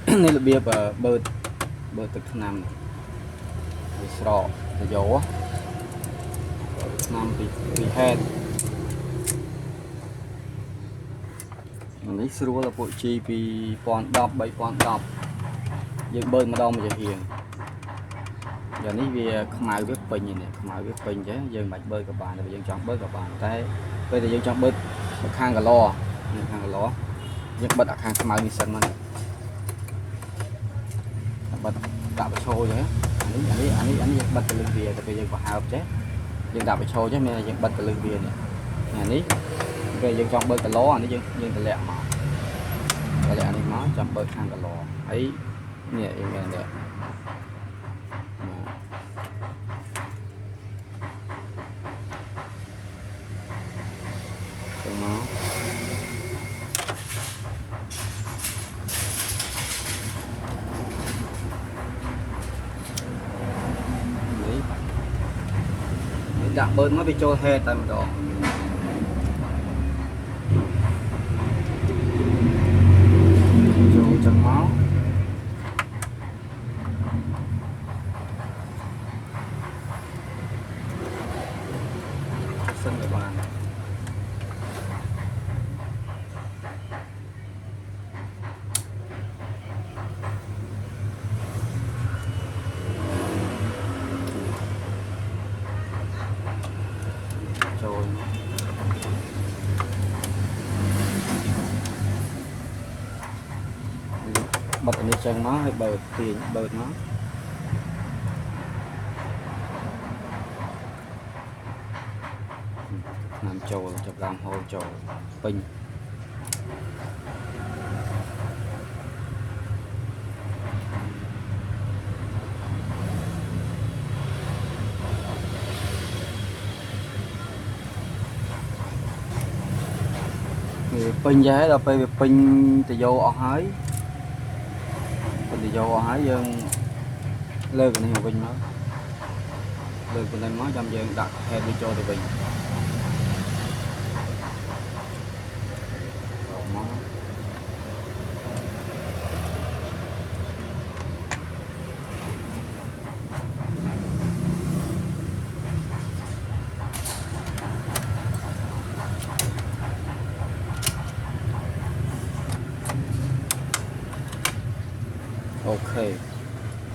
này là bia bơ bơ từ Nam sọ từ dầu Nam bị hẹn lấy sữa là bội chi vì còn đọc 3 dương bơi mà đâu mà hiền giờ ní vì không ai biết bình gì này không ai biết bình chứ dương bạch bơi các bạn là dương chọn bơi các bạn cái bây giờ dương chọn bơi khang cả lo dương bật khang không ai đi sân mà bật tạo show chứ anh bật từ lưng bìa tại vì dương vào hợp chứ dương tạo show chứ nên là dương bật từ lưng bìa này nhà ní về dương chọn bơi cả ló anh dương từ lẹ mà cái lẹ này nó chọn bơi khang cả lò ấy nhẹ nè đặt bơi nó bị trôi he tầm đó trôi chân máu sân để bàn rồi bật lên chân nó hay bờ tiền bờ nó làm trầu chụp làm hồ trầu pin pin giá là pin từ vô ở hái từ vô ở hái dân lơ cái này pin nó lơ cái này nó trong dân đặt hay đi cho từ pin ok